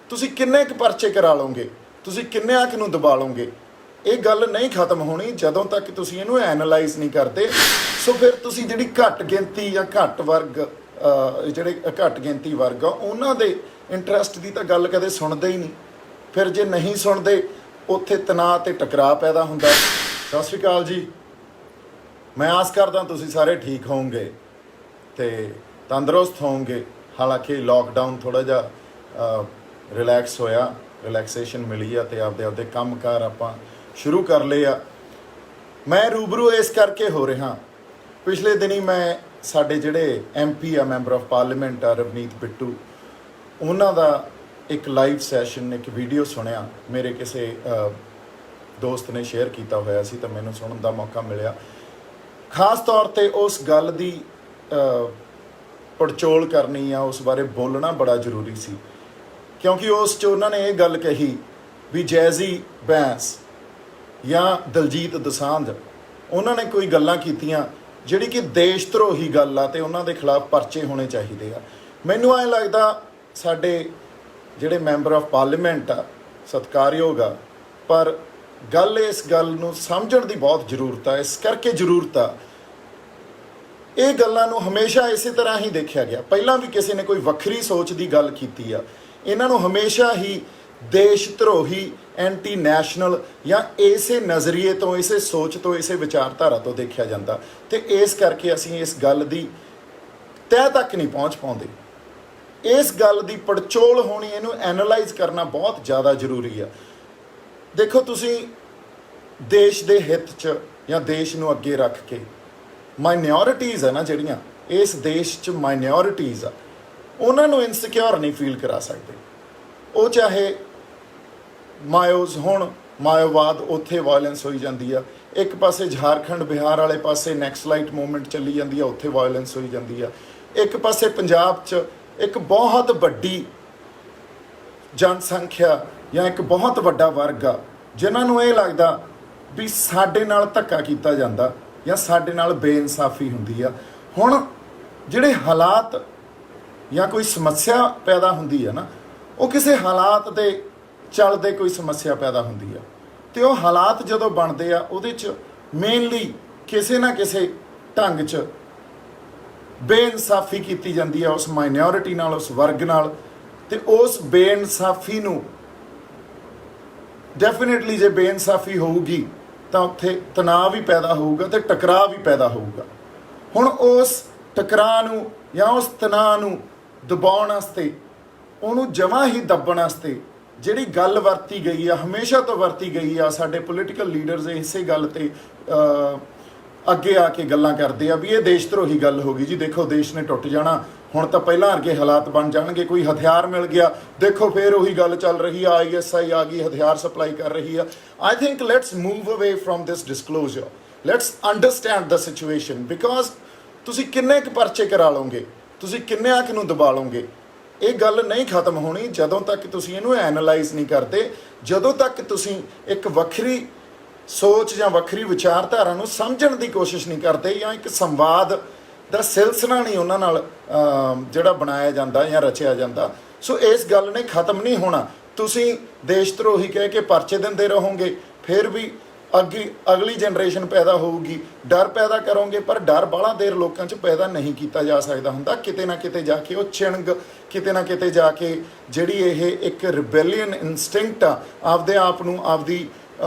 ਤੁਸੀਂ ਕਿੰਨੇ ਕੁ ਪਰਚੇ ਕਰਾ ਲਓਗੇ, ਤੁਸੀਂ ਕਿੰਨਿਆਂ ਕੁ ਨੂੰ ਦਬਾ ਲਓਗੇ। ਇਹ ਗੱਲ ਨਹੀਂ ਖਤਮ ਹੋਣੀ ਜਦੋਂ ਤੱਕ ਤੁਸੀਂ ਇਹਨੂੰ ਐਨਾਲਾਈਜ਼ ਨਹੀਂ ਕਰਦੇ। ਸੋ ਫਿਰ ਤੁਸੀਂ ਜਿਹੜੀ ਘੱਟ ਗਿਣਤੀ ਜਾਂ ਘੱਟ ਵਰਗ ਜਿਹੜੇ ਘੱਟ ਗਿਣਤੀ ਵਰਗ ਆ ਉਹਨਾਂ ਦੇ ਇੰਟਰਸਟ ਦੀ ਤਾਂ ਗੱਲ ਕਦੇ ਸੁਣਦੇ ਹੀ ਨਹੀਂ। ਫਿਰ ਜੇ ਨਹੀਂ ਸੁਣਦੇ ਉੱਥੇ ਤਣਾਅ ਤੇ ਟਕਰਾਅ ਪੈਦਾ ਹੁੰਦਾ। ਸਤਿ ਸ਼੍ਰੀ ਅਕਾਲ ਜੀ, ਮੈਂ ਆਸ ਕਰਦਾ ਤੁਸੀਂ ਸਾਰੇ ਠੀਕ ਹੋਵੋਗੇ ਤੇ ਤੰਦਰੁਸਤ ਹੋਵੋਗੇ। ਹਾਲਾਂਕਿ ਲੋਕਡਾਊਨ ਥੋੜਾ ਜਿਹਾ ਰਿਲੈਕਸ ਹੋਇਆ, ਰਿਲੈਕਸੇਸ਼ਨ ਮਿਲੀ ਆ ਤੇ ਆਪਦੇ ਕੰਮਕਾਰ ਆਪਾਂ ਸ਼ੁਰੂ ਕਰ ਲਏ ਆ। ਮੈਂ ਰੂਬਰੂ ਇਸ ਕਰਕੇ ਹੋ ਰਿਹਾ, ਪਿਛਲੇ ਦਿਨੀ ਮੈਂ ਸਾਡੇ ਜਿਹੜੇ MP ਆ, ਮੈਂਬਰ ਆਫ ਪਾਰਲੀਮੈਂਟ ਆ, ਰਵਨੀਤ ਬਿੱਟੂ, ਉਹਨਾਂ ਦਾ ਇੱਕ ਲਾਈਵ ਸੈਸ਼ਨ, ਇੱਕ ਵੀਡੀਓ ਸੁਣਿਆ। ਮੇਰੇ ਕਿਸੇ ਦੋਸਤ ਨੇ ਸ਼ੇਅਰ ਕੀਤਾ ਹੋਇਆ ਸੀ ਤਾਂ ਮੈਨੂੰ ਸੁਣਨ ਦਾ ਮੌਕਾ ਮਿਲਿਆ। ਖਾਸ ਤੌਰ ਤੇ ਉਸ ਗੱਲ ਦੀ ਪੜਚੋਲ ਕਰਨੀ ਆ, ਉਸ ਬਾਰੇ ਬੋਲਣਾ ਬੜਾ ਜ਼ਰੂਰੀ ਸੀ, ਕਿਉਂਕਿ ਉਸ 'ਚ ਉਹਨਾਂ ਨੇ ਇਹ ਗੱਲ ਕਹੀ ਵੀ ਜੈਜ਼ੀ ਬੈਂਸ ਜਾਂ ਦਲਜੀਤ ਦੋਸਾਂਝ ਉਹਨਾਂ ਨੇ ਕੋਈ ਗੱਲਾਂ ਕੀਤੀਆਂ ਜਿਹੜੀ ਕਿ ਦੇਸ਼ ਧਰੋਹੀ ਗੱਲ ਆ ਤੇ ਉਹਨਾਂ ਦੇ ਖਿਲਾਫ ਪਰਚੇ ਹੋਣੇ ਚਾਹੀਦੇ ਆ। ਮੈਨੂੰ ਐਂ ਲੱਗਦਾ ਸਾਡੇ ਜਿਹੜੇ ਮੈਂਬਰ ਆਫ ਪਾਰਲੀਮੈਂਟ ਆ ਸਤਿਕਾਰਯੋਗ ਆ, ਪਰ ਗੱਲ ਇਸ ਗੱਲ ਨੂੰ ਸਮਝਣ ਦੀ ਬਹੁਤ ਜ਼ਰੂਰਤ ਆ। ਇਸ ਕਰਕੇ ਜ਼ਰੂਰਤ ਆ, ਇਹ ਗੱਲਾਂ ਨੂੰ ਹਮੇਸ਼ਾ ਇਸੇ ਤਰ੍ਹਾਂ ਹੀ ਦੇਖਿਆ ਗਿਆ। ਪਹਿਲਾਂ ਵੀ ਕਿਸੇ ਨੇ ਕੋਈ ਵੱਖਰੀ ਸੋਚ ਦੀ ਗੱਲ ਕੀਤੀ ਆ, ਇਹਨਾਂ ਨੂੰ ਹਮੇਸ਼ਾ ਹੀ ਦੇਸ਼ ਧਰੋਹੀ, ਐਂਟੀ ਨੈਸ਼ਨਲ ਜਾਂ ਇਸੇ ਨਜ਼ਰੀਏ ਤੋਂ, ਇਸੇ ਸੋਚ ਤੋਂ, ਇਸੇ ਵਿਚਾਰਧਾਰਾ ਤੋਂ ਦੇਖਿਆ ਜਾਂਦਾ ਤੇ ਇਸ ਕਰਕੇ ਅਸੀਂ ਇਸ ਗੱਲ ਦੀ ਤਹਿ ਤੱਕ ਨਹੀਂ ਪਹੁੰਚ ਪਾਉਂਦੇ। ਇਸ ਗੱਲ ਦੀ ਪੜਚੋਲ ਹੋਣੀ, ਇਹਨੂੰ ਐਨਾਲਾਈਜ਼ ਕਰਨਾ ਬਹੁਤ ਜ਼ਿਆਦਾ ਜ਼ਰੂਰੀ ਆ। ਦੇਖੋ, ਤੁਸੀਂ ਦੇਸ਼ ਦੇ ਹਿੱਤ 'ਚ ਜਾਂ ਦੇਸ਼ ਨੂੰ ਅੱਗੇ ਰੱਖ ਕੇ ਮਾਈਨੋਰਿਟੀਜ਼ ਆ ਨਾ, ਜਿਹੜੀਆਂ ਇਸ ਦੇਸ਼ 'ਚ ਮਾਈਨੋਰਿਟੀਜ਼ ਆ, ਉਹਨਾਂ ਨੂੰ ਇਨਸਿਕਿਉਰ ਨਹੀਂ ਫੀਲ ਕਰਾ ਸਕਦੇ। ਉਹ ਚਾਹੇ ਮਾਇਓਜ਼ ਹੋਣ, ਮਾਇਓਵਾਦ, ਉੱਥੇ ਵਾਇਲੈਂਸ ਹੋਈ ਜਾਂਦੀ ਆ। ਇੱਕ ਪਾਸੇ ਝਾਰਖੰਡ, ਬਿਹਾਰ ਵਾਲੇ ਪਾਸੇ ਨੈਕਸਲਾਈਟ ਮੂਵਮੈਂਟ ਚੱਲੀ ਜਾਂਦੀ ਆ, ਉੱਥੇ ਵਾਇਲੈਂਸ ਹੋਈ ਜਾਂਦੀ ਆ। ਇੱਕ ਪਾਸੇ ਪੰਜਾਬ 'ਚ ਇੱਕ ਬਹੁਤ ਵੱਡੀ ਜਨਸੰਖਿਆ ਜਾਂ ਇੱਕ ਬਹੁਤ ਵੱਡਾ ਵਰਗ ਆ ਜਿਨ੍ਹਾਂ ਨੂੰ ਇਹ ਲੱਗਦਾ ਵੀ ਸਾਡੇ ਨਾਲ ਧੱਕਾ ਕੀਤਾ ਜਾਂਦਾ ਜਾਂ ਸਾਡੇ ਨਾਲ ਬੇਇਨਸਾਫੀ ਹੁੰਦੀ ਆ। ਹੁਣ ਜਿਹੜੇ ਹਾਲਾਤ ਜਾਂ ਕੋਈ ਸਮੱਸਿਆ ਪੈਦਾ ਹੁੰਦੀ ਆ ਨਾ, ਉਹ ਕਿਸੇ ਹਾਲਾਤ ਦੇ ਚੱਲਦੇ ਕੋਈ ਸਮੱਸਿਆ ਪੈਦਾ ਹੁੰਦੀ ਆ ਤੇ ਉਹ ਹਾਲਾਤ ਜਦੋਂ ਬਣਦੇ ਆ ਉਹਦੇ 'ਚ ਮੇਨਲੀ ਕਿਸੇ ਨਾ ਕਿਸੇ ਢੰਗ 'ਚ ਬੇਇਨਸਾਫੀ ਕੀਤੀ ਜਾਂਦੀ ਆ ਉਸ ਮਾਈਨੋਰਿਟੀ ਨਾਲ, ਉਸ ਵਰਗ ਨਾਲ। ਤੇ ਉਸ ਬੇਇਨਸਾਫੀ ਨੂੰ ਡੈਫੀਨੇਟਲੀ, ਜੇ ਬੇਇਨਸਾਫੀ ਹੋਊਗੀ ਤਾਂ ਉੱਥੇ ਤਣਾਅ ਵੀ ਪੈਦਾ ਹੋਊਗਾ ਤੇ ਟਕਰਾਅ ਵੀ ਪੈਦਾ ਹੋਊਗਾ। ਹੁਣ ਉਸ ਟਕਰਾਅ ਨੂੰ ਜਾਂ ਉਸ ਤਣਾਅ ਨੂੰ ਦਬਾਉਣ ਵਾਸਤੇ, ਉਹਨੂੰ ਜਮਾਂ ਹੀ ਦੱਬਣ ਵਾਸਤੇ ਜਿਹੜੀ ਗੱਲ ਵਰਤੀ ਗਈ ਆ, ਹਮੇਸ਼ਾ ਤੋਂ ਵਰਤੀ ਗਈ ਆ, ਸਾਡੇ ਪੋਲੀਟੀਕਲ ਲੀਡਰਸ ਇਸੇ ਗੱਲ ਤੇ ਅੱਗੇ ਆ ਕੇ ਗੱਲਾਂ ਕਰਦੇ ਆ ਵੀ ਇਹ ਦੇਸ਼ ਧਰੋਹੀ ਗੱਲ ਹੋ ਗਈ ਜੀ। ਦੇਖੋ, ਦੇਸ਼ ਨੇ ਟੁੱਟ ਜਾਣਾ, ਹੁਣ ਤਾਂ ਪਹਿਲਾਂ ਵਰਗੇ ਹਾਲਾਤ ਬਣ ਜਾਣਗੇ, ਕੋਈ ਹਥਿਆਰ ਮਿਲ ਗਿਆ, ਦੇਖੋ ਫਿਰ ਉਹੀ ਗੱਲ ਚੱਲ ਰਹੀ ਆ, ISI ਆ ਗਈ, ਹਥਿਆਰ ਸਪਲਾਈ ਕਰ ਰਹੀ ਆ। ਆਈ ਥਿੰਕ ਲੈਟਸ ਮੂਵ ਅਵੇ from this disclosure, let's understand the situation, because ਤੁਸੀਂ ਕਿੰਨੇ ਕੁ ਪਰਚੇ ਕਰਾ ਲਓਗੇ, ਤੁਸੀਂ ਕਿੰਨਿਆਂ ਕੁ ਨੂੰ ਦਬਾ ਲਓਗੇ। ਇਹ ਗੱਲ ਨਹੀਂ ਖਤਮ ਹੋਣੀ ਜਦੋਂ ਤੱਕ ਤੁਸੀਂ ਇਹਨੂੰ ਐਨਾਲਾਈਜ਼ ਨਹੀਂ ਕਰਦੇ, ਜਦੋਂ ਤੱਕ ਤੁਸੀਂ ਇੱਕ ਵੱਖਰੀ ਸੋਚ ਜਾਂ ਵੱਖਰੀ ਵਿਚਾਰਧਾਰਾ ਨੂੰ ਸਮਝਣ ਦੀ ਕੋਸ਼ਿਸ਼ ਨਹੀਂ ਕਰਦੇ ਜਾਂ ਇੱਕ ਸੰਵਾਦ ਦਾ ਸਿਲਸਿਲਾ ਨਹੀਂ ਉਹਨਾਂ ਨਾਲ ਜਿਹੜਾ ਬਣਾਇਆ ਜਾਂਦਾ ਜਾਂ ਰਚਿਆ ਜਾਂਦਾ। ਸੋ ਇਸ ਗੱਲ ਨੇ ਖਤਮ ਨਹੀਂ ਹੋਣਾ। ਤੁਸੀਂ ਦੇਸ਼ ਧਰੋਹੀ ਕਹਿ ਕੇ ਪਰਚੇ ਦਿੰਦੇ ਰਹੋਗੇ, ਫਿਰ ਵੀ ਅਗਲੀ ਜਨਰੇਸ਼ਨ ਪੈਦਾ ਹੋਊਗੀ, ਡਰ ਪੈਦਾ ਕਰੋਗੇ, ਪਰ ਡਰ ਬਾਹਲਾ ਦੇਰ ਲੋਕਾਂ 'ਚ ਪੈਦਾ ਨਹੀਂ ਕੀਤਾ ਜਾ ਸਕਦਾ ਹੁੰਦਾ। ਕਿਤੇ ਨਾ ਕਿਤੇ ਜਾ ਕੇ ਉਹ ਚਿਣਗ, ਕਿਤੇ ਨਾ ਕਿਤੇ ਜਾ ਕੇ ਜਿਹੜੀ ਇਹ ਇੱਕ ਰਿਬੈਲੀਅਨ ਇਨਸਟਿੰਕਟ ਆ, ਆਪਦੇ ਆਪ ਨੂੰ, ਆਪਦੀ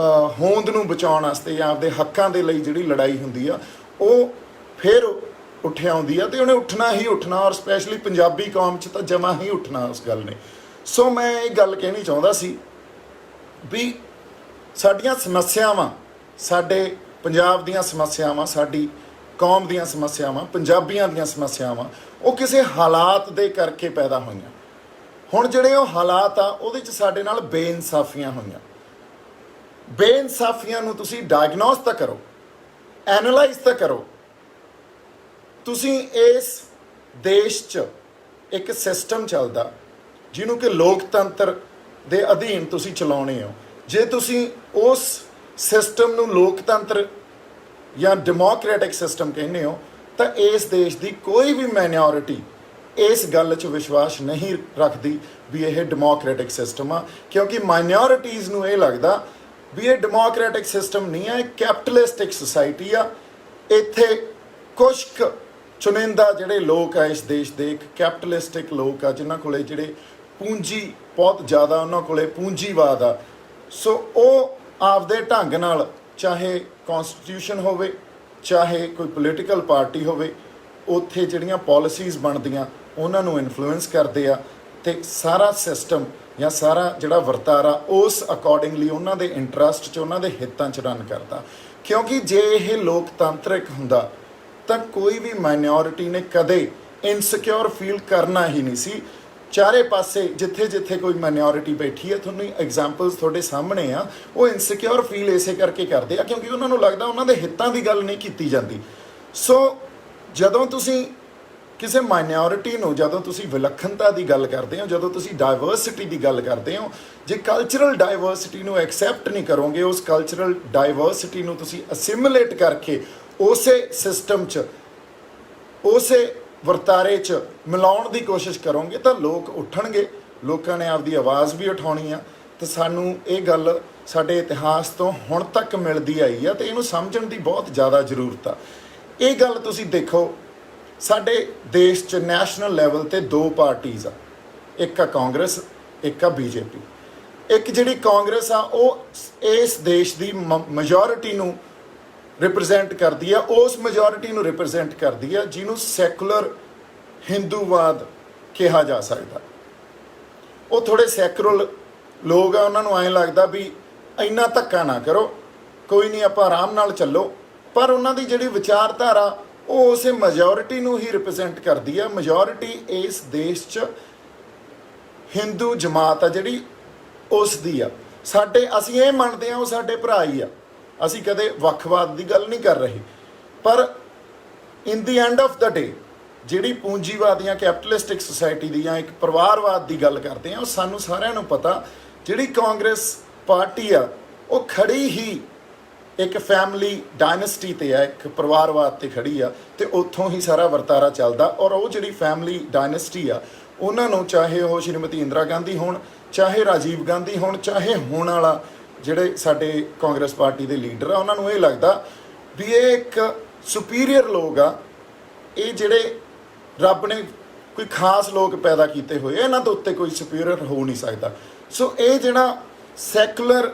ਹੋਂਦ ਨੂੰ ਬਚਾਉਣ ਵਾਸਤੇ ਜਾਂ ਆਪਦੇ ਹੱਕਾਂ ਦੇ ਲਈ ਜਿਹੜੀ ਲੜਾਈ ਹੁੰਦੀ ਆ, ਉਹ ਫਿਰ ਉੱਠਿਆ ਆਉਂਦੀ ਆ ਤੇ ਉਹਨੇ ਉੱਠਣਾ ਹੀ ਉੱਠਣਾ, ਔਰ ਸਪੈਸ਼ਲੀ ਪੰਜਾਬੀ ਕੌਮ 'ਚ ਤਾਂ ਜਮਾ ਹੀ ਉੱਠਣਾ ਉਸ ਗੱਲ ਨੇ। ਸੋ ਮੈਂ ਇਹ ਗੱਲ ਕਹਿਣੀ ਚਾਹੁੰਦਾ ਸੀ ਵੀ ਸਾਡੀਆਂ ਸਮੱਸਿਆਵਾਂ, ਸਾਡੇ ਪੰਜਾਬ ਦੀਆਂ ਸਮੱਸਿਆਵਾਂ, ਸਾਡੀ ਕੌਮ ਦੀਆਂ ਸਮੱਸਿਆਵਾਂ, ਪੰਜਾਬੀਆਂ ਦੀਆਂ ਸਮੱਸਿਆਵਾਂ, ਉਹ ਕਿਸੇ ਹਾਲਾਤ ਦੇ ਕਰਕੇ ਪੈਦਾ ਹੋਈਆਂ। ਹੁਣ ਜਿਹੜੇ ਉਹ ਹਾਲਾਤ ਆ ਉਹਦੇ 'ਚ ਸਾਡੇ ਨਾਲ ਬੇਇਨਸਾਫੀਆਂ ਹੋਈਆਂ। ਬੇਇਨਸਾਫੀਆਂ ਨੂੰ ਤੁਸੀਂ ਡਾਇਗਨੋਸ ਤਾਂ ਕਰੋ, ਐਨਾਲਾਈਜ਼ ਤਾਂ ਕਰੋ। ਤੁਸੀਂ ਇਸ ਦੇਸ਼ 'ਚ ਇੱਕ ਸਿਸਟਮ ਚੱਲਦਾ ਜਿਹਨੂੰ ਕਿ ਲੋਕਤੰਤਰ ਦੇ ਅਧੀਨ ਤੁਸੀਂ ਚਲਾਉਣੇ ਹੋ। ਜੇ ਤੁਸੀਂ ਉਸ ਸਿਸਟਮ ਨੂੰ ਲੋਕਤੰਤਰ ਜਾਂ ਡੈਮੋਕ੍ਰੈਟਿਕ ਸਿਸਟਮ ਕਹਿੰਦੇ ਹੋ ਤਾਂ ਇਸ ਦੇਸ਼ ਦੀ ਕੋਈ ਵੀ ਮਾਈਨੋਰਿਟੀ ਇਸ ਗੱਲ 'ਚ ਵਿਸ਼ਵਾਸ ਨਹੀਂ ਰੱਖਦੀ ਵੀ ਇਹ ਡੈਮੋਕ੍ਰੈਟਿਕ ਸਿਸਟਮ ਆ, ਕਿਉਂਕਿ ਮਾਈਨੋਰਿਟੀਜ਼ ਨੂੰ ਇਹ ਲੱਗਦਾ ਵੀ ਇਹ ਡੈਮੋਕ੍ਰੈਟਿਕ ਸਿਸਟਮ ਨਹੀਂ ਆ, ਇਹ ਕੈਪੀਟਲਿਸਟਿਕ ਸੁਸਾਇਟੀ ਆ। ਇੱਥੇ ਕੁਛ ਕੁ ਚੁਣਿੰਦਾ ਜਿਹੜੇ ਲੋਕ ਆ ਇਸ ਦੇਸ਼ ਦੇ, ਇੱਕ ਕੈਪੀਟਲਿਸਟਿਕ ਲੋਕ ਆ ਜਿਨ੍ਹਾਂ ਕੋਲੇ ਜਿਹੜੇ ਪੂੰਜੀ ਬਹੁਤ ਜ਼ਿਆਦਾ, ਉਹਨਾਂ ਕੋਲੇ ਪੂੰਜੀਵਾਦ ਆ। ਸੋ ਉਹ ਆਪਦੇ ਢੰਗ ਨਾਲ, ਚਾਹੇ ਕੌਨਸਟੀਟਿਊਸ਼ਨ ਹੋਵੇ, ਚਾਹੇ ਕੋਈ ਪੋਲੀਟੀਕਲ ਪਾਰਟੀ ਹੋਵੇ, ਉੱਥੇ ਜਿਹੜੀਆਂ ਪਾਲਿਸੀਜ਼ ਬਣਦੀਆਂ ਉਹਨਾਂ ਨੂੰ ਇਨਫਲੂਐਂਸ ਕਰਦੇ ਆ, ਅਤੇ ਸਾਰਾ ਸਿਸਟਮ ਜਾਂ ਸਾਰਾ ਜਿਹੜਾ ਵਰਤਾਰਾ ਉਸ ਅਕੋਰਡਿੰਗਲੀ ਉਹਨਾਂ ਦੇ ਇੰਟਰਸਟ 'ਚ, ਉਹਨਾਂ ਦੇ ਹਿੱਤਾਂ 'ਚ ਰਨ ਕਰਦਾ। ਕਿਉਂਕਿ ਜੇ ਇਹ ਲੋਕਤੰਤਰਿਕ ਹੁੰਦਾ ਤਾਂ ਕੋਈ ਵੀ ਮਾਈਨੋਰਿਟੀ ਨੇ ਕਦੇ ਇਨਸਿਕਿਉਰ ਫੀਲ ਕਰਨਾ ਹੀ ਨਹੀਂ ਸੀ। ਚਾਰੇ ਪਾਸੇ ਜਿੱਥੇ ਜਿੱਥੇ ਕੋਈ ਮਾਈਨੋਰਿਟੀ ਬੈਠੀ ਹੈ, ਤੁਹਾਨੂੰ ਐਗਜ਼ਾਮਪਲਸ ਤੁਹਾਡੇ ਸਾਹਮਣੇ ਆ, ਉਹ ਇਨਸਿਕਿਉਰ ਫੀਲ ਇਸੇ ਕਰਕੇ ਕਰਦੇ ਆ ਕਿਉਂਕਿ ਉਹਨਾਂ ਨੂੰ ਲੱਗਦਾ ਉਹਨਾਂ ਦੇ ਹਿੱਤਾਂ ਦੀ ਗੱਲ ਨਹੀਂ ਕੀਤੀ ਜਾਂਦੀ। ਸੋ ਜਦੋਂ ਤੁਸੀਂ ਕਿਸੇ ਮਾਈਨੋਰਿਟੀ ਨੂੰ, ਜਦੋਂ ਤੁਸੀਂ ਵਿਲੱਖਣਤਾ ਦੀ ਗੱਲ ਕਰਦੇ ਹੋ, ਜਦੋਂ ਤੁਸੀਂ ਡਾਇਵਰਸਿਟੀ ਦੀ ਗੱਲ ਕਰਦੇ ਹੋ, ਜੇ ਕਲਚਰਲ ਡਾਇਵਰਸਿਟੀ ਨੂੰ ਐਕਸੈਪਟ ਨਹੀਂ ਕਰੋਗੇ, ਉਸ ਕਲਚਰਲ ਡਾਇਵਰਸਿਟੀ ਨੂੰ ਤੁਸੀਂ ਅਸਿਮੀਲੇਟ ਕਰਕੇ ਉਸੇ ਸਿਸਟਮ 'ਚ, ਉਸੇ ਵਰਤਾਰੇ 'ਚ ਮਿਲਾਉਣ ਦੀ ਕੋਸ਼ਿਸ਼ ਕਰੋਗੇ ਤਾਂ ਲੋਕ ਉੱਠਣਗੇ। ਲੋਕਾਂ ਨੇ ਆਪਦੀ ਆਵਾਜ਼ ਵੀ ਉਠਾਉਣੀ ਆ, ਤੇ ਸਾਨੂੰ ਇਹ ਗੱਲ ਸਾਡੇ ਇਤਿਹਾਸ ਤੋਂ ਹੁਣ ਤੱਕ ਮਿਲਦੀ ਆਈ ਆ, ਤੇ ਇਹਨੂੰ ਸਮਝਣ ਦੀ ਬਹੁਤ ਜ਼ਿਆਦਾ ਜ਼ਰੂਰਤ ਆ। ਇਹ ਗੱਲ ਤੁਸੀਂ ਦੇਖੋ, ਸਾਡੇ ਦੇਸ਼ 'ਚ ਨੈਸ਼ਨਲ ਲੈਵਲ 'ਤੇ ਦੋ ਪਾਰਟੀਜ਼ ਆ, ਇੱਕ ਆ ਕਾਂਗਰਸ, ਇੱਕ ਆ ਬੀਜੇਪੀ। ਇੱਕ ਜਿਹੜੀ ਕਾਂਗਰਸ ਆ ਉਹ ਇਸ ਦੇਸ਼ ਦੀ ਮੈਜੋਰਿਟੀ ਨੂੰ ਰਿਪਰੈਜ਼ੈਂਟ ਕਰਦੀ ਆ, ਉਸ ਮੈਜੋਰਿਟੀ ਨੂੰ ਰਿਪਰੈਜ਼ੈਂਟ ਕਰਦੀ ਆ ਜਿਹਨੂੰ ਸੈਕੂਲਰ ਹਿੰਦੂਵਾਦ ਕਿਹਾ ਜਾ ਸਕਦਾ। ਉਹ ਥੋੜ੍ਹੇ ਸੈਕੂਲਰ ਲੋਕ ਆ, ਉਹਨਾਂ ਨੂੰ ਐਂ ਲੱਗਦਾ ਵੀ ਇੰਨਾ ਧੱਕਾ ਨਾ ਕਰੋ, ਕੋਈ ਨਹੀਂ ਆਪਾਂ ਆਰਾਮ ਨਾਲ ਚੱਲੋ, ਪਰ ਉਹਨਾਂ ਦੀ ਜਿਹੜੀ ਵਿਚਾਰਧਾਰਾ ਉਹ ਉਸੇ ਮੈਜੋਰਿਟੀ ਨੂੰ ਹੀ ਰਿਪਰੈਜ਼ੈਂਟ ਕਰਦੀ ਆ। ਮੈਜੋਰਿਟੀ ਇਸ ਦੇਸ਼ 'ਚ ਹਿੰਦੂ ਜਮਾਤ ਆ ਜਿਹੜੀ, ਉਸ ਦੀ ਆ। ਅਸੀਂ ਇਹ ਮੰਨਦੇ ਹਾਂ ਉਹ ਸਾਡੇ ਭਰਾ ਹੀ ਆ, ਅਸੀਂ ਕਦੇ ਵੱਖਵਾਦ ਦੀ ਗੱਲ ਨਹੀਂ ਕਰ ਰਹੇ, ਪਰ ਇਨ ਦੀ ਐਂਡ ਆਫ ਦਾ ਡੇ ਜਿਹੜੀ ਪੂੰਜੀਵਾਦੀਆਂ ਕੈਪੀਟਲਿਸਟਿਕ ਸੁਸਾਇਟੀ ਦੀ ਜਾਂ ਇੱਕ ਪਰਿਵਾਰਵਾਦ ਦੀ ਗੱਲ ਕਰਦੇ ਆ, ਉਹ ਸਾਨੂੰ ਸਾਰਿਆਂ ਨੂੰ ਪਤਾ ਜਿਹੜੀ ਕਾਂਗਰਸ ਪਾਰਟੀ ਆ ਉਹ ਖੜੀ ਹੀ ਇੱਕ ਫੈਮਿਲੀ ਡਾਇਨੈਸਟੀ 'ਤੇ ਆ, ਇੱਕ ਪਰਿਵਾਰਵਾਦ 'ਤੇ ਖੜੀ ਆ, ਅਤੇ ਉੱਥੋਂ ਹੀ ਸਾਰਾ ਵਰਤਾਰਾ ਚੱਲਦਾ। ਔਰ ਉਹ ਜਿਹੜੀ ਫੈਮਿਲੀ ਡਾਇਨੈਸਟੀ ਆ, ਉਹਨਾਂ ਨੂੰ ਚਾਹੇ ਉਹ ਸ਼੍ਰੀਮਤੀ ਇੰਦਰਾ ਗਾਂਧੀ ਹੋਣ, ਚਾਹੇ ਰਾਜੀਵ ਗਾਂਧੀ ਹੋਣ, ਚਾਹੇ ਹੁਣ ਵਾਲਾ ਜਿਹੜੇ ਸਾਡੇ ਕਾਂਗਰਸ ਪਾਰਟੀ ਦੇ ਲੀਡਰ ਆ, ਉਹਨਾਂ ਨੂੰ ਇਹ ਲੱਗਦਾ ਵੀ ਇਹ ਇੱਕ ਸੁਪੀਰੀਅਰ ਲੋਕ ਆ, ਇਹ ਜਿਹੜੇ ਰੱਬ ਨੇ ਕੋਈ ਖਾਸ ਲੋਕ ਪੈਦਾ ਕੀਤੇ ਹੋਏ, ਇਹਨਾਂ ਦੇ ਉੱਤੇ ਕੋਈ ਸੁਪੀਰੀਅਰ ਹੋ ਨਹੀਂ ਸਕਦਾ। ਸੋ ਇਹ ਜਿਹੜਾ ਸੈਕੂਲਰ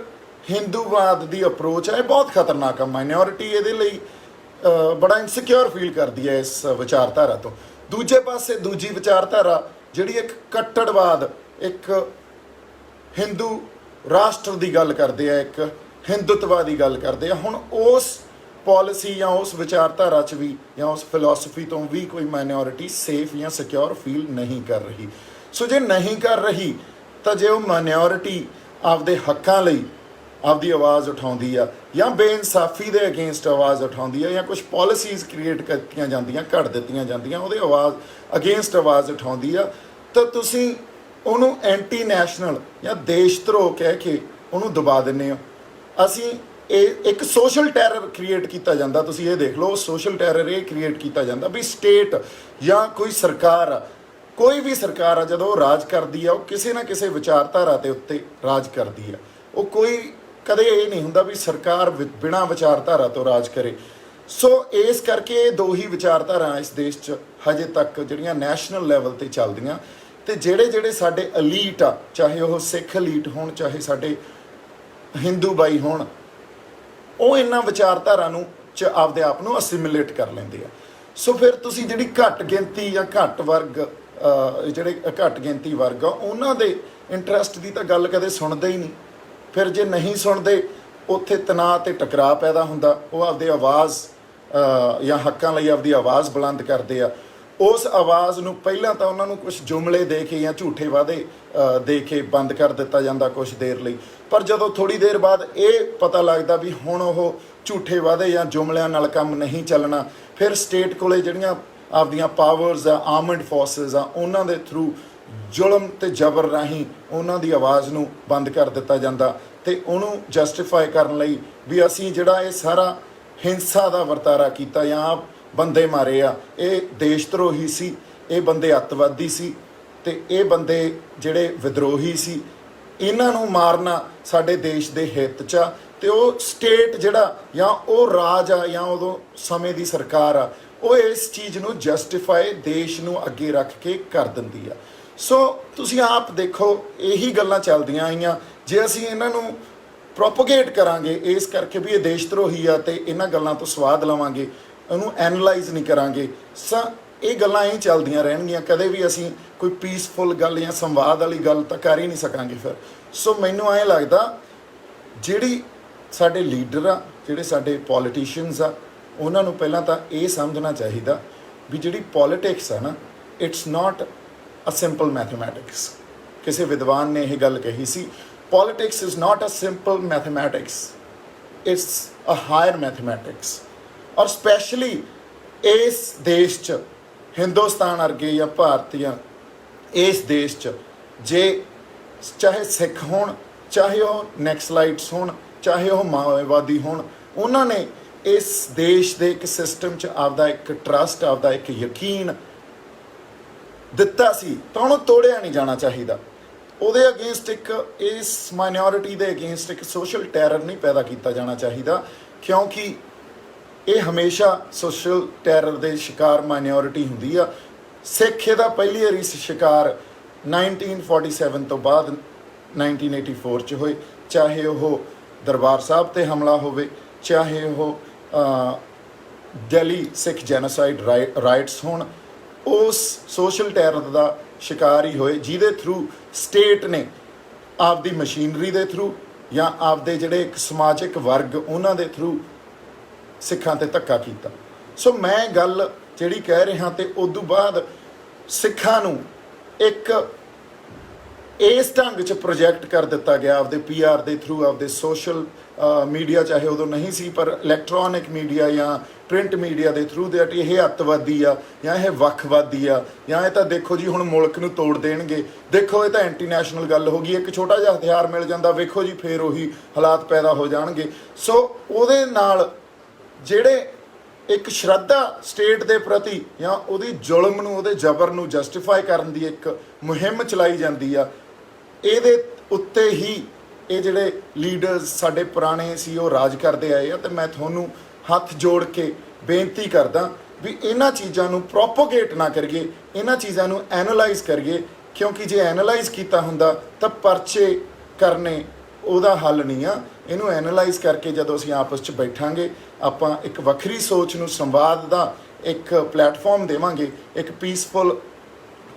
ਹਿੰਦੂਵਾਦ ਦੀ ਅਪਰੋਚ ਹੈ, ਇਹ ਬਹੁਤ ਖਤਰਨਾਕ ਆ। ਮਾਈਨੋਰਿਟੀ ਇਹਦੇ ਲਈ ਬੜਾ ਇਨਸਿਕਿਉਰ ਫੀਲ ਕਰਦੀ ਹੈ ਇਸ ਵਿਚਾਰਧਾਰਾ ਤੋਂ। ਦੂਜੇ ਪਾਸੇ ਦੂਜੀ ਵਿਚਾਰਧਾਰਾ ਜਿਹੜੀ ਇੱਕ ਕੱਟੜਵਾਦ, ਇੱਕ ਹਿੰਦੂ ਰਾਸ਼ਟਰ ਦੀ ਗੱਲ ਕਰਦੇ ਆ, ਇੱਕ ਹਿੰਦੂਤਵਾ ਦੀ ਗੱਲ ਕਰਦੇ ਆ। ਹੁਣ ਉਸ ਪਾਲਿਸੀ ਜਾਂ ਉਸ ਵਿਚਾਰਧਾਰਾ 'ਚ ਵੀ ਜਾਂ ਉਸ ਫਿਲਾਸਫੀ ਤੋਂ ਵੀ ਕੋਈ ਮਾਈਨੋਰਿਟੀ ਸੇਫ ਜਾਂ ਸਿਕਿਉਰ ਫੀਲ ਨਹੀਂ ਕਰ ਰਹੀ। ਸੋ ਜੇ ਨਹੀਂ ਕਰ ਰਹੀ ਤਾਂ ਜੇ ਉਹ ਮਾਈਨੋਰਿਟੀ ਆਪਦੇ ਹੱਕਾਂ ਲਈ ਆਪਦੀ ਆਵਾਜ਼ ਉਠਾਉਂਦੀ ਆ, ਜਾਂ ਬੇਇਨਸਾਫੀ ਦੇ ਅਗੇਂਸਟ ਆਵਾਜ਼ ਉਠਾਉਂਦੀ ਆ, ਜਾਂ ਕੁਛ ਪਾਲਿਸੀਜ਼ ਕ੍ਰੀਏਟ ਕੀਤੀਆਂ ਜਾਂਦੀਆਂ, ਘੜ ਦਿੱਤੀਆਂ ਜਾਂਦੀਆਂ, ਉਹਦੇ ਆਵਾਜ਼ ਅਗੇਂਸਟ ਆਵਾਜ਼ ਉਠਾਉਂਦੀ ਆ, ਤਾਂ ਤੁਸੀਂ ਉਹਨੂੰ ਐਂਟੀ ਨੈਸ਼ਨਲ ਜਾਂ ਦੇਸ਼ ਧਰੋਹ ਕਹਿ ਕੇ ਉਹਨੂੰ ਦਬਾ ਦਿੰਦੇ ਹੋ। ਅਸੀਂ ਇਹ ਇੱਕ ਸੋਸ਼ਲ ਟੈਰਰ ਕ੍ਰੀਏਟ ਕੀਤਾ ਜਾਂਦਾ। ਤੁਸੀਂ ਇਹ ਦੇਖ ਲਓ, ਸੋਸ਼ਲ ਟੈਰਰ ਇਹ ਕ੍ਰੀਏਟ ਕੀਤਾ ਜਾਂਦਾ ਵੀ ਸਟੇਟ ਜਾਂ ਕੋਈ ਸਰਕਾਰ ਆ, ਕੋਈ ਵੀ ਸਰਕਾਰ ਆ, ਜਦੋਂ ਉਹ ਰਾਜ ਕਰਦੀ ਆ, ਉਹ ਕਿਸੇ ਨਾ ਕਿਸੇ ਵਿਚਾਰਧਾਰਾ ਦੇ ਉੱਤੇ ਰਾਜ ਕਰਦੀ ਆ। ਉਹ ਕੋਈ ਕਦੇ ਇਹ ਨਹੀਂ ਹੁੰਦਾ ਵੀ ਸਰਕਾਰ ਬਿਨਾਂ ਵਿਚਾਰਧਾਰਾ ਤੋਂ ਰਾਜ ਕਰੇ। ਸੋ ਇਸ ਕਰਕੇ ਇਹ ਦੋ ਹੀ ਵਿਚਾਰਧਾਰਾ ਇਸ ਦੇਸ਼ 'ਚ ਹਜੇ ਤੱਕ ਜਿਹੜੀਆਂ ਨੈਸ਼ਨਲ ਲੈਵਲ 'ਤੇ ਚੱਲਦੀਆਂ, ਅਤੇ ਜਿਹੜੇ ਸਾਡੇ ਅਲੀਟ ਆ, ਚਾਹੇ ਉਹ ਸਿੱਖ ਅਲੀਟ ਹੋਣ, ਚਾਹੇ ਸਾਡੇ ਹਿੰਦੂ ਬਾਈ ਹੋਣ, ਉਹ ਇਹਨਾਂ ਵਿਚਾਰਧਾਰਾ ਨੂੰ ਆਪਦੇ ਆਪ ਨੂੰ ਅਸਿਮੀਲੇਟ ਕਰ ਲੈਂਦੇ ਆ। ਸੋ ਫਿਰ ਤੁਸੀਂ ਜਿਹੜੀ ਘੱਟ ਗਿਣਤੀ ਜਾਂ ਘੱਟ ਵਰਗ, ਜਿਹੜੇ ਘੱਟ ਗਿਣਤੀ ਵਰਗ ਆ, ਉਹਨਾਂ ਦੇ ਇੰਟਰਸਟ ਦੀ ਤਾਂ ਗੱਲ ਕਦੇ ਸੁਣਦੇ ਹੀ ਨਹੀਂ। ਫਿਰ ਜੇ ਨਹੀਂ ਸੁਣਦੇ, ਉੱਥੇ ਤਣਾਅ ਅਤੇ ਟਕਰਾਅ ਪੈਦਾ ਹੁੰਦਾ। ਉਹ ਆਪਦੇ ਆਵਾਜ਼ ਜਾਂ ਹੱਕਾਂ ਲਈ ਆਪਦੀ ਆਵਾਜ਼ ਬੁਲੰਦ ਕਰਦੇ ਆ। ਉਸ ਆਵਾਜ਼ ਨੂੰ ਪਹਿਲਾਂ ਤਾਂ ਉਹਨਾਂ ਨੂੰ ਕੁਛ ਜੁਮਲੇ ਦੇ ਕੇ ਜਾਂ ਝੂਠੇ ਵਾਅਦੇ ਦੇ ਕੇ ਬੰਦ ਕਰ ਦਿੱਤਾ ਜਾਂਦਾ ਕੁਛ ਦੇਰ ਲਈ, ਪਰ ਜਦੋਂ ਥੋੜ੍ਹੀ ਦੇਰ ਬਾਅਦ ਇਹ ਪਤਾ ਲੱਗਦਾ ਵੀ ਹੁਣ ਉਹ ਝੂਠੇ ਵਾਅਦੇ ਜਾਂ ਜੁਮਲਿਆਂ ਨਾਲ ਕੰਮ ਨਹੀਂ ਚੱਲਣਾ, ਫਿਰ ਸਟੇਟ ਕੋਲੇ ਜਿਹੜੀਆਂ ਆਪਦੀਆਂ ਪਾਵਰਸ ਆ, ਆਰਮਡ ਫੋਰਸਿਸ ਆ, ਉਹਨਾਂ ਦੇ ਥਰੂ ਜ਼ੁਲਮ ਅਤੇ ਜਬਰ ਰਾਹੀਂ ਉਹਨਾਂ ਦੀ ਆਵਾਜ਼ ਨੂੰ ਬੰਦ ਕਰ ਦਿੱਤਾ ਜਾਂਦਾ, ਅਤੇ ਉਹਨੂੰ ਜਸਟੀਫਾਈ ਕਰਨ ਲਈ ਵੀ ਅਸੀਂ ਜਿਹੜਾ ਇਹ ਸਾਰਾ ਹਿੰਸਾ ਦਾ ਵਰਤਾਰਾ ਕੀਤਾ ਜਾਂ ਬੰਦੇ ਮਾਰੇ ਆ, ਇਹ ਦੇਸ਼ ਧਰੋਹੀ ਸੀ, ਇਹ ਬੰਦੇ ਅੱਤਵਾਦੀ ਸੀ ਤੇ ਇਹ ਬੰਦੇ ਜਿਹੜੇ ਵਿਦਰੋਹੀ ਸੀ, ਇਹਨਾਂ ਨੂੰ ਮਾਰਨਾ ਸਾਡੇ ਦੇਸ਼ ਦੇ ਹਿੱਤ 'ਚ ਆ। ਤੇ ਉਹ ਸਟੇਟ ਜਿਹੜਾ ਜਾਂ ਉਹ ਰਾਜ ਆ ਜਾਂ ਉਦੋਂ ਸਮੇਂ ਦੀ ਸਰਕਾਰ ਆ, ਉਹ ਇਸ ਚੀਜ਼ ਨੂੰ ਜਸਟੀਫਾਈ ਦੇਸ਼ ਨੂੰ ਅੱਗੇ ਰੱਖ ਕੇ ਕਰ ਦਿੰਦੀ ਆ। ਸੋ ਤੁਸੀਂ ਆਪ ਦੇਖੋ, ਇਹੀ ਗੱਲਾਂ ਚੱਲਦੀਆਂ ਆਈਆਂ। ਜੇ ਅਸੀਂ ਇਹਨਾਂ ਨੂੰ ਪ੍ਰੋਪੋਗੇਟ ਕਰਾਂਗੇ ਇਸ ਕਰਕੇ ਵੀ ਇਹ ਦੇਸ਼ ਧਰੋਹੀ ਆ ਤੇ ਇਹਨਾਂ ਗੱਲਾਂ ਤੋਂ ਸਵਾਦ ਲਵਾਂਗੇ, ਉਹਨੂੰ ਐਨਾਲਾਈਜ਼ ਨਹੀਂ ਕਰਾਂਗੇ, ਇਹ ਗੱਲਾਂ ਹੀ ਚੱਲਦੀਆਂ ਰਹਿਣਗੀਆਂ। ਕਦੇ ਵੀ ਅਸੀਂ ਕੋਈ ਪੀਸਫੁਲ ਗੱਲ ਜਾਂ ਸੰਵਾਦ ਵਾਲੀ ਗੱਲ ਤਾਂ ਕਰ ਹੀ ਨਹੀਂ ਸਕਾਂਗੇ ਫਿਰ। ਸੋ ਮੈਨੂੰ ਐਂ ਲੱਗਦਾ ਜਿਹੜੀ ਸਾਡੇ ਲੀਡਰ ਆ, ਜਿਹੜੇ ਸਾਡੇ ਪੋਲੀਟੀਸ਼ੀਅਨਸ ਆ, ਉਹਨਾਂ ਨੂੰ ਪਹਿਲਾਂ ਤਾਂ ਇਹ ਸਮਝਣਾ ਚਾਹੀਦਾ ਵੀ ਜਿਹੜੀ ਪੋਲੀਟਿਕਸ ਆ ਨਾ, it's not a simple mathematics. ਕਿਸੇ ਵਿਦਵਾਨ ਨੇ ਇਹ ਗੱਲ ਕਹੀ ਸੀ, politics is not a simple mathematics, it's a higher mathematics. ਔਰ ਸਪੈਸ਼ਲੀ ਇਸ ਦੇਸ਼ 'ਚ, ਹਿੰਦੁਸਤਾਨ ਵਰਗੇ ਜਾਂ ਭਾਰਤ ਜਾਂ ਇਸ ਦੇਸ਼ 'ਚ, ਜੇ ਚਾਹੇ ਸਿੱਖ ਹੋਣ, ਚਾਹੇ ਉਹ ਨੈਕਸਲਾਈਟਸ ਹੋਣ, ਚਾਹੇ ਉਹ ਮਾਓਵਾਦੀ ਹੋਣ, ਉਹਨਾਂ ਨੇ ਇਸ ਦੇਸ਼ ਦੇ ਇੱਕ ਸਿਸਟਮ 'ਚ ਆਪਦਾ ਇੱਕ ਟਰਸਟ, ਆਪਦਾ ਇੱਕ ਯਕੀਨ ਦਿੱਤਾ ਸੀ, ਤਾਂ ਉਹਨੂੰ ਤੋੜਿਆ ਨਹੀਂ ਜਾਣਾ ਚਾਹੀਦਾ। ਉਹਦੇ ਅਗੇਂਸਟ ਇੱਕ, ਇਸ ਮਾਈਨੋਰਿਟੀ ਦੇ ਅਗੇਂਸਟ ਇੱਕ ਸੋਸ਼ਲ ਟੈਰਰ ਨਹੀਂ ਪੈਦਾ ਕੀਤਾ ਜਾਣਾ ਚਾਹੀਦਾ, ਕਿਉਂਕਿ ਇਹ ਹਮੇਸ਼ਾ ਸੋਸ਼ਲ ਟੈਰਰ ਦੇ ਸ਼ਿਕਾਰ ਮਾਈਨੋਰਿਟੀ ਹੁੰਦੀ ਆ। ਸਿੱਖ ਇਹਦਾ ਪਹਿਲੀ ਵਾਰੀ ਸ਼ਿਕਾਰ 1947 ਤੋਂ ਬਾਅਦ 1984 'ਚ ਹੋਏ, ਚਾਹੇ ਉਹ ਦਰਬਾਰ ਸਾਹਿਬ 'ਤੇ ਹਮਲਾ ਹੋਵੇ, ਚਾਹੇ ਉਹ ਦਿੱਲੀ ਸਿੱਖ ਜੈਨੋਸਾਈਡ ਰਾਈਟਸ ਹੋਣ, ਉਸ ਸੋਸ਼ਲ ਟੈਰਰ ਦਾ ਸ਼ਿਕਾਰ ਹੀ ਹੋਏ, ਜਿਹਦੇ ਥਰੂ ਸਟੇਟ ਨੇ ਆਪਦੀ ਮਸ਼ੀਨਰੀ ਦੇ ਥਰੂ ਜਾਂ ਆਪਦੇ ਜਿਹੜੇ ਇੱਕ ਸਮਾਜਿਕ ਵਰਗ, ਉਹਨਾਂ ਦੇ ਥਰੂ ਸਿੱਖਾਂ 'ਤੇ ਧੱਕਾ ਕੀਤਾ। ਸੋ ਮੈਂ ਗੱਲ ਜਿਹੜੀ ਕਹਿ ਰਿਹਾ, ਤੇ ਉਦੋਂ ਬਾਅਦ ਸਿੱਖਾਂ ਨੂੰ ਇੱਕ ਇਸ ਢੰਗ 'ਚ ਪ੍ਰੋਜੈਕਟ ਕਰ ਦਿੱਤਾ ਗਿਆ ਆਪਦੇ PR ਦੇ ਥਰੂ, ਆਪਦੇ ਸੋਸ਼ਲ ਮੀਡੀਆ, ਚਾਹੇ ਉਦੋਂ ਨਹੀਂ ਸੀ ਪਰ ਇਲੈਕਟ੍ਰੋਨਿਕ ਮੀਡੀਆ ਜਾਂ ਪ੍ਰਿੰਟ ਮੀਡੀਆ ਦੇ ਥਰੂ, ਦੇ ਇਹ ਅੱਤਵਾਦੀ ਆ ਜਾਂ ਇਹ ਵੱਖਵਾਦੀ ਆ ਜਾਂ ਇਹ ਤਾਂ ਦੇਖੋ ਜੀ ਹੁਣ ਮੁਲਕ ਨੂੰ ਤੋੜ ਦੇਣਗੇ, ਦੇਖੋ ਇਹ ਤਾਂ ਇੰਟਰਨੈਸ਼ਨਲ ਗੱਲ ਹੋ ਗਈ, ਇੱਕ ਛੋਟਾ ਜਿਹਾ ਹਥਿਆਰ ਮਿਲ ਜਾਂਦਾ, ਵੇਖੋ ਜੀ ਫੇਰ ਉਹੀ ਹਾਲਾਤ ਪੈਦਾ ਹੋ ਜਾਣਗੇ। ਸੋ ਉਹਦੇ ਨਾਲ ਜਿਹੜੇ ਇੱਕ ਸ਼ਰਧਾ ਸਟੇਟ ਦੇ ਪ੍ਰਤੀ ਜਾਂ ਉਹਦੀ ਜ਼ੁਲਮ ਨੂੰ, ਉਹਦੇ ਜ਼ਬਰ ਨੂੰ ਜਸਟੀਫਾਈ ਕਰਨ ਦੀ ਇੱਕ ਮੁਹਿੰਮ ਚਲਾਈ ਜਾਂਦੀ ਆ, ਇਹਦੇ ਉੱਤੇ ਹੀ ਇਹ ਜਿਹੜੇ ਲੀਡਰਸ ਸਾਡੇ ਪੁਰਾਣੇ ਸੀ ਉਹ ਰਾਜ ਕਰਦੇ ਆਏ ਆ। ਤੇ ਮੈਂ ਤੁਹਾਨੂੰ ਹੱਥ ਜੋੜ ਕੇ ਬੇਨਤੀ ਕਰਦਾ ਵੀ ਇਹਨਾਂ ਚੀਜ਼ਾਂ ਨੂੰ ਪ੍ਰੋਪੋਗੇਟ ਨਾ ਕਰੀਏ, ਇਹਨਾਂ ਚੀਜ਼ਾਂ ਨੂੰ ਐਨਾਲਾਈਜ਼ ਕਰੀਏ, ਕਿਉਂਕਿ ਜੇ ਐਨਾਲਾਈਜ਼ ਕੀਤਾ ਹੁੰਦਾ ਤਾਂ ਪਰਚੇ ਕਰਨੇ ਉਹਦਾ ਹੱਲ ਨਹੀਂ ਆ। ਇਹਨੂੰ ਐਨਾਲਾਈਜ਼ ਕਰਕੇ ਜਦੋਂ ਅਸੀਂ ਆਪਸ 'ਚ ਬੈਠਾਂਗੇ, ਆਪਾਂ ਇੱਕ ਵੱਖਰੀ ਸੋਚ ਨੂੰ, ਸੰਵਾਦ ਦਾ ਇੱਕ ਪਲੇਟਫਾਰਮ ਦੇਵਾਂਗੇ, ਇੱਕ ਪੀਸਫੁਲ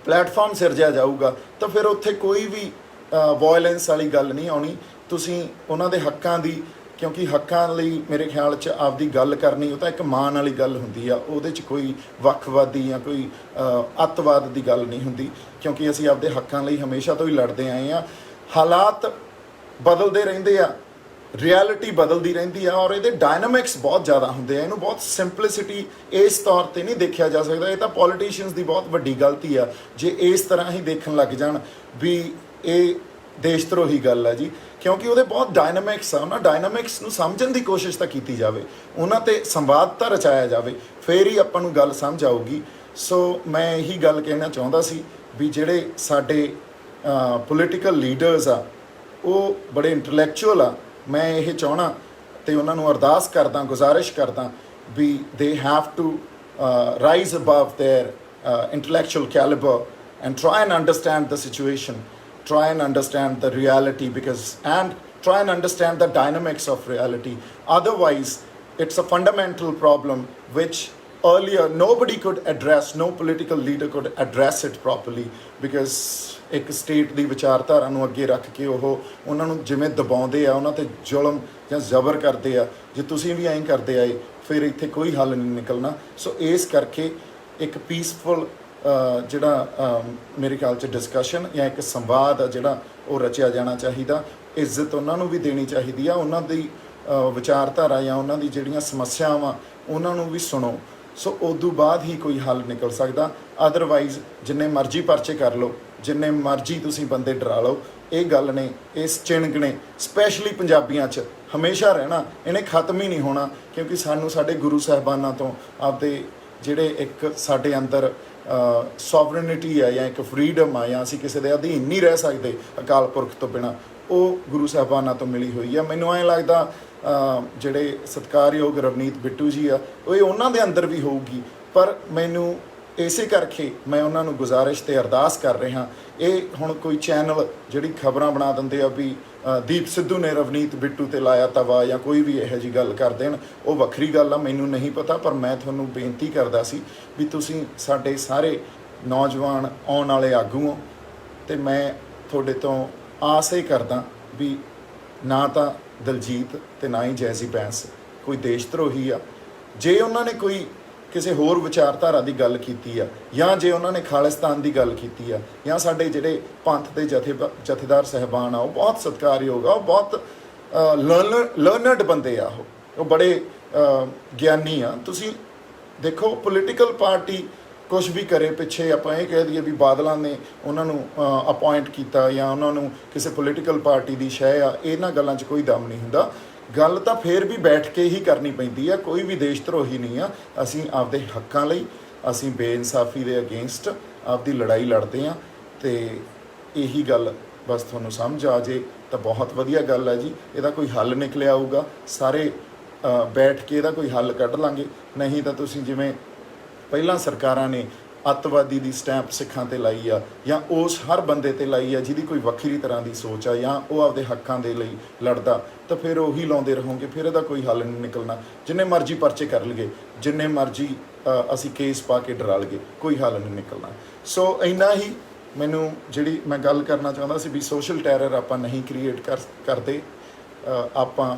ਪਲੇਟਫਾਰਮ ਸਿਰਜਿਆ ਜਾਊਗਾ, ਤਾਂ ਫਿਰ ਉੱਥੇ ਕੋਈ ਵੀ ਵਾਇਲੈਂਸ ਵਾਲੀ ਗੱਲ ਨਹੀਂ ਆਉਣੀ। ਤੁਸੀਂ ਉਹਨਾਂ ਦੇ ਹੱਕਾਂ ਦੀ, ਕਿਉਂਕਿ ਹੱਕਾਂ ਲਈ ਮੇਰੇ ਖਿਆਲ 'ਚ ਆਪਦੀ ਗੱਲ ਕਰਨੀ, ਉਹ ਤਾਂ ਇੱਕ ਮਾਣ ਵਾਲੀ ਗੱਲ ਹੁੰਦੀ ਆ, ਉਹਦੇ 'ਚ ਕੋਈ ਵੱਖਵਾਦੀ ਜਾਂ ਕੋਈ ਅੱਤਵਾਦ ਦੀ ਗੱਲ ਨਹੀਂ ਹੁੰਦੀ, ਕਿਉਂਕਿ ਅਸੀਂ ਆਪਦੇ ਹੱਕਾਂ ਲਈ ਹਮੇਸ਼ਾ ਤੋਂ ਹੀ ਲੜਦੇ ਆਏ ਆ। ਹਾਲਾਤ ਬਦਲਦੇ ਰਹਿੰਦੇ ਆ, ਰਿਐਲਿਟੀ ਬਦਲਦੀ ਰਹਿੰਦੀ ਆ, ਔਰ ਇਹਦੇ ਡਾਇਨਾਮਿਕਸ ਬਹੁਤ ਜ਼ਿਆਦਾ ਹੁੰਦੇ ਆ। ਇਹਨੂੰ ਬਹੁਤ ਸਿੰਪਲਿਸਿਟੀ ਇਸ ਤੌਰ 'ਤੇ ਨਹੀਂ ਦੇਖਿਆ ਜਾ ਸਕਦਾ। ਇਹ ਤਾਂ ਪੋਲੀਟੀਸ਼ੀਅਨਸ ਦੀ ਬਹੁਤ ਵੱਡੀ ਗਲਤੀ ਆ ਜੇ ਇਸ ਤਰ੍ਹਾਂ ਹੀ ਦੇਖਣ ਲੱਗ ਜਾਣ ਵੀ ਇਹ ਦੇਸ਼ ਧਰੋਹੀ ਗੱਲ ਆ ਜੀ, ਕਿਉਂਕਿ ਉਹਦੇ ਬਹੁਤ ਡਾਇਨਾਮਿਕਸ ਆ। ਉਹਨਾਂ ਡਾਇਨਾਮਿਕਸ ਨੂੰ ਸਮਝਣ ਦੀ ਕੋਸ਼ਿਸ਼ ਤਾਂ ਕੀਤੀ ਜਾਵੇ, ਉਹਨਾਂ 'ਤੇ ਸੰਵਾਦ ਤਾਂ ਰਚਾਇਆ ਜਾਵੇ, ਫਿਰ ਹੀ ਆਪਾਂ ਨੂੰ ਗੱਲ ਸਮਝ ਆਊਗੀ। ਸੋ ਮੈਂ ਇਹੀ ਗੱਲ ਕਹਿਣਾ ਚਾਹੁੰਦਾ ਸੀ ਵੀ ਜਿਹੜੇ ਸਾਡੇ ਪੋਲੀਟੀਕਲ ਲੀਡਰਸ ਆ, ਉਹ ਬੜੇ ਇੰਟਲੈਕਚੁਅਲ ਆ। ਮੈਂ ਇਹ ਚਾਹਣਾ ਤੇ ਉਹਨਾਂ ਨੂੰ ਅਰਦਾਸ ਕਰਦਾ, ਗੁਜ਼ਾਰਿਸ਼ ਕਰਦਾ ਵੀ they have to rise above their intellectual caliber and try and understand the situation, try and understand the reality, and try and understand the dynamics of reality. Otherwise, it's a fundamental problem which earlier nobody could address, no political leader could address it properly, because ਇੱਕ state ਦੀ ਵਿਚਾਰਧਾਰਾ ਨੂੰ ਅੱਗੇ ਰੱਖ ਕੇ ਉਹ ਉਹਨਾਂ ਨੂੰ ਜਿਵੇਂ ਦਬਾਉਂਦੇ ਆ, ਉਹਨਾਂ 'ਤੇ ਜ਼ੁਲਮ ਜਾਂ ਜ਼ਬਰ ਕਰਦੇ ਆ, ਜੇ ਤੁਸੀਂ ਵੀ ਐਂ ਕਰਦੇ ਆਏ ਫਿਰ ਇੱਥੇ ਕੋਈ ਹੱਲ ਨਹੀਂ ਨਿਕਲਣਾ। ਸੋ ਇਸ ਕਰਕੇ ਇੱਕ ਪੀਸਫੁਲ ਜਿਹੜਾ ਮੇਰੇ ਖਿਆਲ 'ਚ ਡਿਸਕਸ਼ਨ ਜਾਂ ਇੱਕ ਸੰਵਾਦ ਆ ਜਿਹੜਾ ਉਹ ਰਚਿਆ ਜਾਣਾ ਚਾਹੀਦਾ। ਇੱਜ਼ਤ ਉਹਨਾਂ ਨੂੰ ਵੀ ਦੇਣੀ ਚਾਹੀਦੀ ਆ, ਉਹਨਾਂ ਦੀ ਵਿਚਾਰਧਾਰਾ ਜਾਂ ਉਹਨਾਂ ਦੀ ਜਿਹੜੀਆਂ ਸਮੱਸਿਆਵਾਂ ਉਹਨਾਂ ਨੂੰ ਵੀ ਸੁਣੋ। ਸੋ ਉਦੋਂ ਬਾਅਦ ਹੀ ਕੋਈ ਹੱਲ ਨਿਕਲ ਸਕਦਾ। ਅਦਰਵਾਈਜ਼ ਜਿੰਨੇ ਮਰਜ਼ੀ ਪਰਚੇ ਕਰ ਲਓ, ਜਿੰਨੇ ਮਰਜ਼ੀ ਤੁਸੀਂ ਬੰਦੇ ਡਰਾ ਲਓ, ਇਹ ਗੱਲ ਨੇ, ਇਸ ਚਿਣਗ ਨੇ ਸਪੈਸ਼ਲੀ ਪੰਜਾਬੀਆਂ 'ਚ ਹਮੇਸ਼ਾ ਰਹਿਣਾ, ਇਹਨੇ ਖਤਮ ਹੀ ਨਹੀਂ ਹੋਣਾ, ਕਿਉਂਕਿ ਸਾਨੂੰ ਸਾਡੇ ਗੁਰੂ ਸਾਹਿਬਾਨਾਂ ਤੋਂ, ਆਪਦੇ ਜਿਹੜੇ ਇੱਕ ਸਾਡੇ ਅੰਦਰ ਸੋਵਰਨਿਟੀ ਆ ਜਾਂ ਇੱਕ ਫਰੀडम ਆ ਜਾਂ ਅਸੀਂ ਕਿਸੇ ਦੇ ਅਧੀਨ ਨਹੀਂ ਰਹਿ ਸਕਦੇ ਅਕਾਲ ਪੁਰਖ ਤੋਂ ਬਿਨਾਂ, ਉਹ ਗੁਰੂ ਸਾਹਿਬਾਨਾਂ ਤੋਂ ਮਿਲੀ ਹੋਈ ਆ। ਮੈਨੂੰ ਐਂ ਲੱਗਦਾ ਜਿਹੜੇ ਸਤਿਕਾਰਯੋਗ ਰਵਨੀਤ ਬਿੱਟੂ ਜੀ ਆ ਉਹ ਇਹ ਉਹਨਾਂ ਦੇ ਅੰਦਰ ਵੀ ਹੋਊਗੀ, ਪਰ ਮੈਨੂੰ ਇਸੇ ਕਰਕੇ ਮੈਂ ਉਹਨਾਂ ਨੂੰ ਗੁਜ਼ਾਰਿਸ਼ ਤੇ ਅਰਦਾਸ ਕਰ ਰਿਹਾ। ਇਹ ਹੁਣ ਕੋਈ ਚੈਨਲ ਜਿਹੜੀ ਖਬਰਾਂ ਬਣਾ ਦਿੰਦੇ ਆ ਵੀ ਦੀਪ ਸਿੱਧੂ ਨੇ ਰਵਨੀਤ ਬਿੱਟੂ ਤੇ ਲਾਇਆ ਤਵਾ ਜਾਂ ਕੋਈ ਵੀ ਇਹੋ ਜਿਹੀ ਗੱਲ ਕਰ ਦੇਣ, ਉਹ ਵੱਖਰੀ ਗੱਲ ਆ, ਮੈਨੂੰ ਨਹੀਂ ਪਤਾ। ਪਰ ਮੈਂ ਤੁਹਾਨੂੰ ਬੇਨਤੀ ਕਰਦਾ ਸੀ ਵੀ ਤੁਸੀਂ ਸਾਡੇ ਸਾਰੇ ਨੌਜਵਾਨ ਆਉਣ ਵਾਲੇ ਆਗੂ ਹੋ, ਤੇ ਮੈਂ ਤੁਹਾਡੇ ਤੋਂ ਆਸ ਹੀ ਕਰਦਾ ਵੀ ਨਾ ਤਾਂ ਦਲਜੀਤ ਤੇ ਨਾ ਹੀ ਜੈਜ਼ੀ ਬੈਂਸ ਕੋਈ ਦੇਸ਼ ਧਰੋਹੀ ਆ। ਜੇ ਉਹਨਾਂ ਨੇ ਕੋਈ ਕਿਸੇ ਹੋਰ ਵਿਚਾਰਧਾਰਾ ਦੀ ਗੱਲ ਕੀਤੀ ਆ ਜਾਂ ਜੇ ਉਹਨਾਂ ਨੇ ਖਾਲਿਸਤਾਨ ਦੀ ਗੱਲ ਕੀਤੀ ਆ ਜਾਂ ਸਾਡੇ ਜਿਹੜੇ ਪੰਥ ਦੇ ਜਥੇਦਾਰ ਸਾਹਿਬਾਨ ਆ ਉਹ ਬਹੁਤ ਸਤਿਕਾਰਯੋਗ ਆ, ਉਹ ਬਹੁਤ ਲਰਨਡ ਬੰਦੇ ਆ, ਉਹ ਬੜੇ ਗਿਆਨੀ ਆ। ਤੁਸੀਂ ਦੇਖੋ ਪੋਲੀਟੀਕਲ ਪਾਰਟੀ ਕੁਛ ਵੀ ਕਰੇ, ਪਿੱਛੇ ਆਪਾਂ ਇਹ ਕਹਿ ਦਈਏ ਵੀ ਬਾਦਲਾਂ ਨੇ ਉਹਨਾਂ ਨੂੰ ਅਪਾਇੰਟ ਕੀਤਾ ਜਾਂ ਉਹਨਾਂ ਨੂੰ ਕਿਸੇ ਪੋਲੀਟੀਕਲ ਪਾਰਟੀ ਦੀ ਸ਼ੈ ਆ, ਇਹਨਾਂ ਗੱਲਾਂ 'ਚ ਕੋਈ ਦਮ ਨਹੀਂ ਹੁੰਦਾ। ਗੱਲ ਤਾਂ ਫੇਰ ਵੀ ਬੈਠ ਕੇ ਹੀ ਕਰਨੀ ਪੈਂਦੀ ਆ, ਕੋਈ ਵੀ ਦੇਸ਼ ਧਰੋਹੀ ਨਹੀਂ ਆ। ਅਸੀਂ ਆਪਦੇ ਹੱਕਾਂ ਲਈ, ਅਸੀਂ ਬੇਇਨਸਾਫੀ ਦੇ ਅਗੇਂਸਟ ਆਪਦੀ ਲੜਾਈ ਲੜਦੇ ਹਾਂ, ਤੇ ਇਹੀ ਗੱਲ ਬਸ ਤੁਹਾਨੂੰ ਸਮਝ ਆ ਜੇ ਤਾਂ ਬਹੁਤ ਵਧੀਆ ਗੱਲ ਹੈ ਜੀ। ਇਹਦਾ ਕੋਈ ਹੱਲ ਨਿਕਲਿਆ ਆਊਗਾ, ਸਾਰੇ ਬੈਠ ਕੇ ਇਹਦਾ ਕੋਈ ਹੱਲ ਕੱਢ ਲਾਂਗੇ। ਨਹੀਂ ਤਾਂ ਤੁਸੀਂ ਜਿਵੇਂ ਪਹਿਲਾਂ ਸਰਕਾਰਾਂ ਨੇ ਅੱਤਵਾਦੀ ਦੀ ਸਟੈਂਪ ਸਿੱਖਾਂ ਤੇ ਲਾਈ ਆ ਜਾਂ ਉਸ ਹਰ ਬੰਦੇ ਤੇ ਲਾਈ ਆ ਜਿਹਦੀ ਕੋਈ ਵੱਖਰੀ ਤਰ੍ਹਾਂ ਦੀ ਸੋਚ ਆ ਜਾਂ ਉਹ ਆਪਦੇ ਹੱਕਾਂ ਦੇ ਲਈ ਲੜਦਾ, ਤਾਂ ਫਿਰ ਉਹੀ ਲਾਉਂਦੇ ਰਹੋਗੇ, ਫਿਰ ਇਹਦਾ ਕੋਈ ਹੱਲ ਨਹੀਂ ਨਿਕਲਣਾ। ਜਿੰਨੇ ਮਰਜ਼ੀ ਪਰਚੇ ਕਰ ਲਈਏ, ਜਿੰਨੇ ਮਰਜ਼ੀ ਅਸੀਂ ਕੇਸ ਪਾ ਕੇ ਡਰਾ ਲਈਏ, ਕੋਈ ਹੱਲ ਨਹੀਂ ਨਿਕਲਣਾ। ਸੋ ਇੰਨਾ ਹੀ ਮੈਨੂੰ ਜਿਹੜੀ ਮੈਂ ਗੱਲ ਕਰਨਾ ਚਾਹੁੰਦਾ ਸੀ ਵੀ ਸੋਸ਼ਲ ਟੈਰਰ ਆਪਾਂ ਨਹੀਂ ਕ੍ਰੀਏਟ ਕਰਦੇ, ਆਪਾਂ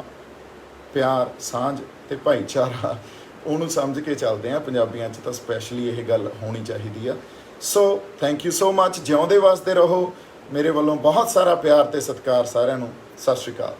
ਪਿਆਰ, ਸਾਂਝ ਤੇ ਭਾਈਚਾਰਾ ਉਹਨੂੰ ਸਮਝ ਕੇ ਚੱਲਦੇ ਹਾਂ। ਪੰਜਾਬੀਆਂ 'ਚ ਤਾਂ ਸਪੈਸ਼ਲੀ ਇਹ ਗੱਲ ਹੋਣੀ ਚਾਹੀਦੀ ਆ। ਸੋ ਥੈਂਕ ਯੂ ਸੋ ਮੱਚ, ਜਿਉਂਦੇ ਵਸਦੇ ਰਹੋ। ਮੇਰੇ ਵੱਲੋਂ ਬਹੁਤ ਸਾਰਾ ਪਿਆਰ ਤੇ ਸਤਿਕਾਰ ਸਾਰਿਆਂ ਨੂੰ। ਸਤਿ ਸ਼੍ਰੀ ਅਕਾਲ।